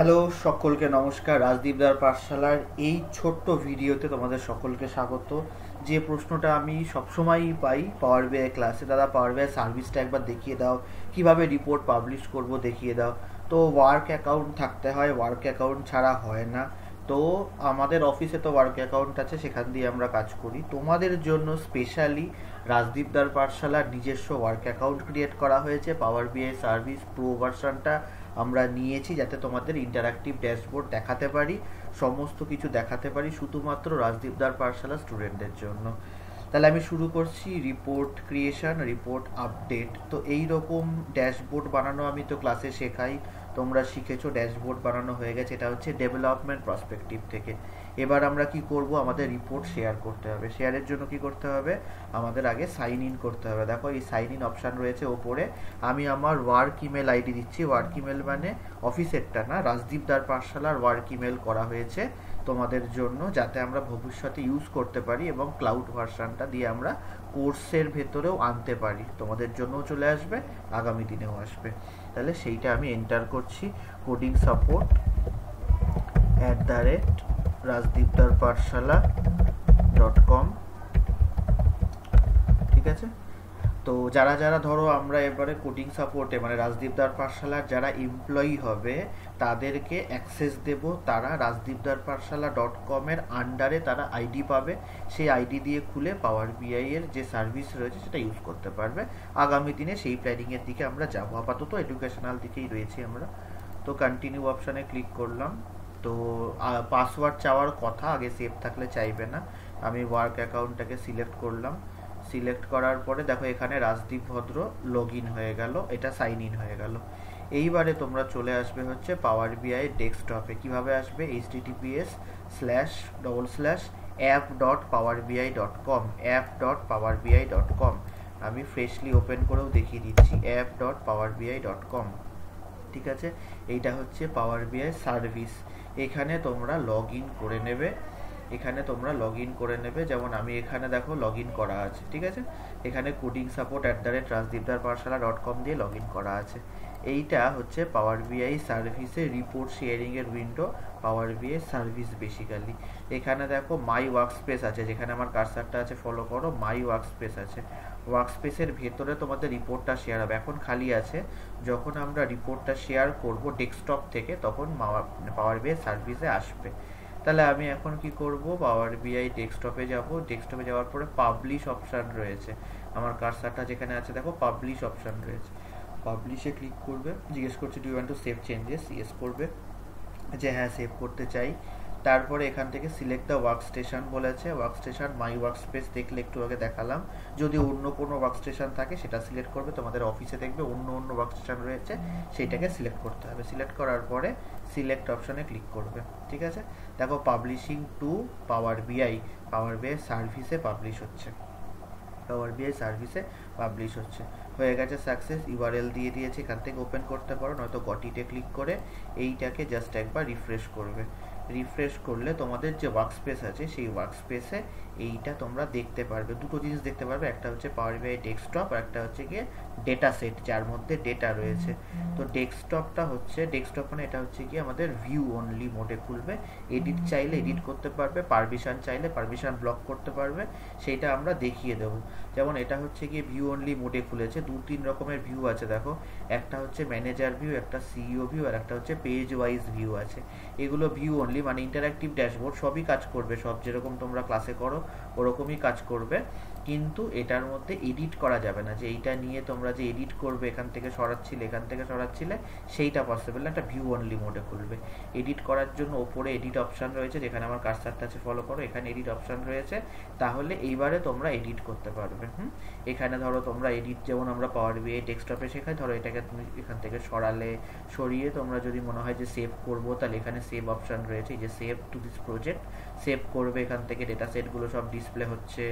Hello, সকলকে নমস্কার। রাজদীপদার পাঠশালার এই ছোট্ট ভিডিওতে তোমাদের সকলকে স্বাগত। যে প্রশ্নটা আমি সবসময়ই পাই পাওয়ার বিআই ক্লাসে, দাদা পাওয়ার বিআই সার্ভিসটা একবার দেখিয়ে দাও, কিভাবে রিপোর্ট পাবলিশ করব দেখিয়ে দাও। তো ওয়ার্ক অ্যাকাউন্ট থাকতে হয়, ওয়ার্ক অ্যাকাউন্ট ছাড়া হয় না। তো আমাদের অফিসে তো ওয়ার্ক অ্যাকাউন্ট আছে, সেখান দিয়ে আমরা কাজ করি। তোমাদের জন্য স্পেশালি রাজদীপদার পাঠশালার নিজস্ব ওয়ার্ক অ্যাকাউন্ট ক্রিয়েট করা হয়েছে। পাওয়ার বিআই সার্ভিস প্রো ভার্সনটা আমরা নিয়েছি যাতে তোমাদের ইন্টারঅ্যাক্টিভ ড্যাশবোর্ড দেখাতে পারি, সমস্ত কিছু দেখাতে পারি শুধুমাত্র রাজদীপদার পাঠশালা স্টুডেন্টদের জন্য। তাহলে আমি শুরু করছি। Report creation, report update. তো এই রকম ড্যাশবোর্ড বানানো আমি তো ক্লাসে শেখাই, তোমরা শিখেছো। ড্যাশবোর্ড বানানো হয়ে গেছে, এটা হচ্ছে ডেভেলপমেন্ট পার্সপেক্টিভ থেকে। এবার আমরা কি করব, আমাদের রিপোর্ট শেয়ার করতে হবে। শেয়ারের জন্য কি করতে হবে, আমাদের আগে সাইন ইন করতে হবে। দেখো এই সাইন ইন অপশান রয়েছে ওপরে। আমি আমার ওয়ার্ক ইমেল আইডি দিচ্ছি। ওয়ার্ক ইমেল মানে অফিসেরটা না, রাজদীপদার পাঠশালার ওয়ার্ক ইমেল করা হয়েছে তোমাদের জন্য, যাতে আমরা ভবিষ্যতে ইউজ করতে পারি এবং ক্লাউড ভার্সনটা দিয়ে আমরা কোর্সের ভেতরেও আনতে পারি। তোমাদের জন্যও চলে আসবে, আগামী দিনেও আসবে। তাহলে সেইটা আমি এন্টার করছি। Coding support @rajdeepdarpathshala.com। ঠিক আছে। তো যারা যারা ধরো আমরা এবারে কোডিং সাপোর্টে মানে রাজদীপদার পাঠশালার যারা এমপ্লয়ি হবে তাদেরকে অ্যাক্সেস দেব। তারা rajdeepdarpathshala.com এর আন্ডারে তারা আইডি পাবে। সেই আইডি দিয়ে খুলে পাওয়ার বিআই এর যে সার্ভিস রয়েছে সেটা ইউজ করতে পারবে। আগামী দিনে সেই প্ল্যানিংয়ের দিকে আমরা যাবো। আপাতত এডুকেশনাল দিকেই রয়েছি আমরা। তো কন্টিনিউ অপশানে ক্লিক করলাম। তো পাসওয়ার্ড চাওয়ার কথা, আগে সেভ থাকলে চাইবে না। আমি ওয়ার্ক অ্যাকাউন্টটাকে সিলেক্ট করলাম। সিলেক্ট করার পরে দেখো এখানে রাজদীপ ভদ্র লগ ইন হয়ে গেল, এটা সাইন ইন হয়ে গেল। এইবারে তোমরা চলে আসবে হচ্ছে পাওয়ার বিআই ডেস্কটপে। কিভাবে আসবে, https://app.powerbi.com app.powerbi.com। আমি ফ্রেশলি ওপেন করেও দেখিয়ে দিচ্ছি, app.powerbi.com। ঠিক আছে, এইটা হচ্ছে পাওয়ার বিআই সার্ভিস। এখানে তোমরা লগ ইন করে নেবে। যেমন আমি এখানে দেখো লগ ইন করা আছে। ঠিক আছে, এখানে কোডিং সাপোর্ট @rajdeepdarpathshala.com দিয়ে লগ ইন করা আছে। এইটা হচ্ছে পাওয়ার বিআই সার্ভিসের রিপোর্ট শেয়ারিং এর উইন্ডো। পাওয়ার বিআই সার্ভিস বেসিক্যালি এখানে দেখো মাই ওয়ার্কস্পেস আছে, যেখানে আমার কার্সারটা আছে ফলো করো। মাই ওয়ার্কস্পেস আছে, ওয়ার্কস্পেসের ভেতরে তোমাদের রিপোর্টটা শেয়ার হবে। এখন খালি আছে, যখন আমরা রিপোর্টটা শেয়ার করব ডেস্কটপ থেকে তখন পাওয়ার বিআই সার্ভিসে আসবে। তাহলে আমি এখন কি করব, পাওয়ার বিআই ডেস্কটপে যাব। ডেস্কটপে যাওয়ার পরে পাবলিশ অপশান রয়েছে, আমার কার্সারটা যেখানে আছে দেখো পাবলিশ অপশান রয়েছে। পাবলিশে ক্লিক করবে, জিজ্ঞেস করছে do you want to save changes, yes করবে যে হ্যাঁ সেভ করতে চাই। তারপরে এখান থেকে সিলেক্ট দ্য ওয়ার্ক স্টেশন বলেছে। Workstation my workspace দেখলে একটু আগে দেখালাম। যদি অন্য কোনো ওয়ার্ক স্টেশন থাকে সেটা সিলেক্ট করবে। তোমাদের অফিসে দেখবে অন্য অন্য ওয়ার্ক স্টেশন রয়েছে, সেইটাকে সিলেক্ট করতে হবে। সিলেক্ট করার পরে সিলেক্ট অপশানে ক্লিক করবে। ঠিক আছে, দেখো পাবলিশিং টু পাওয়ার বিআই সার্ভিসে পাবলিশ হচ্ছে। পাওয়ার বিআই সার্ভিসে পাবলিশ হচ্ছে, হয়ে গেছে সাকসেস। ইউআরএল দিয়ে দিয়েছে, এখান থেকে ওপেন করতে পারো, নয়তো গটিতে ক্লিক করে এইটাকে জাস্ট একবার রিফ্রেশ করবে। রিফ্রেশ করলে তোমাদের যে ওয়ার্কস্পেস আছে সেই ওয়ার্কস্পেসে এইটা তোমরা দেখতে পারবে। দুটো জিনিস দেখতে পারবে, একটা হচ্ছে পাওয়ার বিআই ডেস্কটপ আর একটা হচ্ছে গিয়ে ডেটা সেট যার মধ্যে ডেটা রয়েছে। তো ডেস্কটপ মানে এটা হচ্ছে কি আমাদের ভিউ অনলি মোডে খুলবে। এডিট চাইলে এডিট করতে পারবে, পারমিশন চাইলে পারমিশন ব্লক করতে পারবে, সেইটা আমরা দেখিয়ে দেবো। যেমন এটা হচ্ছে গিয়ে ভিউ অনলি মোডে খুলেছে। 2-3 রকমের ভিউ আছে দেখো, একটা হচ্ছে ম্যানেজার ভিউ, একটা সিইও ভিউ আর একটা হচ্ছে পেজ ওয়াইজ ভিউ আছে। এগুলো ভিউ অনলি মানে ইন্টারঅ্যাক্টিভ ড্যাশবোর্ড, সবই কাজ করবে, সব যেরকম তোমরা ক্লাসে করো ওরকমই কাজ করবে। কিন্তু এটার মধ্যে এডিট করা যাবে না, যে এইটা নিয়ে তোমরা যে এডিট করবে এখান থেকে সরাচ্ছিলে সেইটা পসিবল না, একটা ভিউ অনলি মোডে খুলবে। এডিট করার জন্য ওপরে এডিট অপশান রয়েছে, যেখানে আমার কার্সারটা আছে ফলো করো, এখানে এডিট অপশান রয়েছে। তাহলে এইবারে তোমরা এডিট করতে পারবে। এখানে ধরো তোমরা এডিট, যেমন আমরা পাওয়ার বিআই ডেস্কটপে শেখাই, ধরো এটাকে তুমি এখান থেকে সরিয়ে তোমরা যদি মনে হয় যে সেভ করবো, তাহলে এখানে সেভ অপশান রয়েছে, যে save to this project save করবে। এখান থেকে ডেটা সেটগুলো সব ডিসপ্লে হচ্ছে।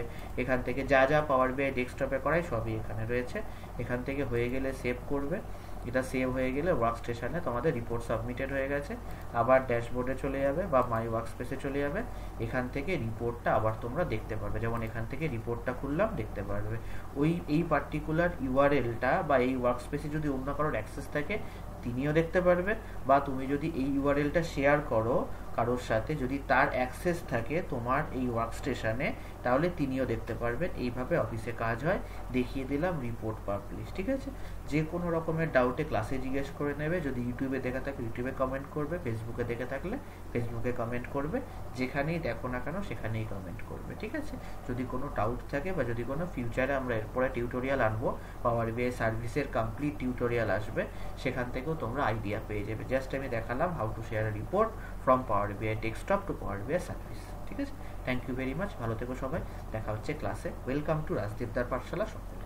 এখান থেকে যা যা পাওয়ার বিআই ডেস্কটপে করাই সবই এখানে রয়েছে। এখান থেকে হয়ে গেলে সেভ করবে। এটা সেভ হয়ে গেলে ওয়ার্ক স্টেশনে তোমাদের রিপোর্ট সাবমিটেড হয়ে গেছে। আবার ড্যাশবোর্ডে চলে যাবে বা মাই ওয়ার্ক স্পেসে চলে যাবে। এখান থেকে রিপোর্টটা আবার তোমরা দেখতে পারবে, যেমন এখান থেকে রিপোর্টটা খুললাম দেখতে পারবে। এই পার্টিকুলার ইউআরএলটা বা এই ওয়ার্ক স্পেসে যদি অন্য কারোর অ্যাক্সেস থাকে তিনিও দেখতে পারবে, বা তুমি যদি এই ইউআরএলটা শেয়ার করো কারোর সাথে, যদি তার অ্যাক্সেস থাকে তোমার এই ওয়ার্কস্টেশনে, তাহলে তিনিও দেখতে পারবেন। এইভাবে অফিসে কাজ হয়, দেখিয়ে দিলাম, রিপোর্ট পাবলিশ। ঠিক আছে, যে কোনো রকমের ডাউটে ক্লাসে জিজ্ঞেস করে নেবে। যদি ইউটিউবে দেখে থাকে ইউটিউবে কমেন্ট করবে, ফেসবুকে দেখে থাকলে ফেসবুকে কমেন্ট করবে, যেখানেই দেখো না কেন সেখানেই কমেন্ট করবে। ঠিক আছে, যদি কোনো ডাউট থাকে বা যদি কোনো ফিউচারে আমরা এরপরে টিউটোরিয়াল আনবো, পাওয়ার বিআই সার্ভিসের কমপ্লিট টিউটোরিয়াল আসবে, সেখান থেকেও তোমরা আইডিয়া পেয়ে যাবে। জাস্ট আমি দেখালাম how to share report from Power BI desktop two পাওয়ার বিআই সার্ভিস। ঠিক আছে, থ্যাংক ইউ ভেরি মাচ, ভালো থেকো সবাই, দেখা হচ্ছে ক্লাসে। ওয়েলকাম টু রাজদীপদার পাঠশালা সকল।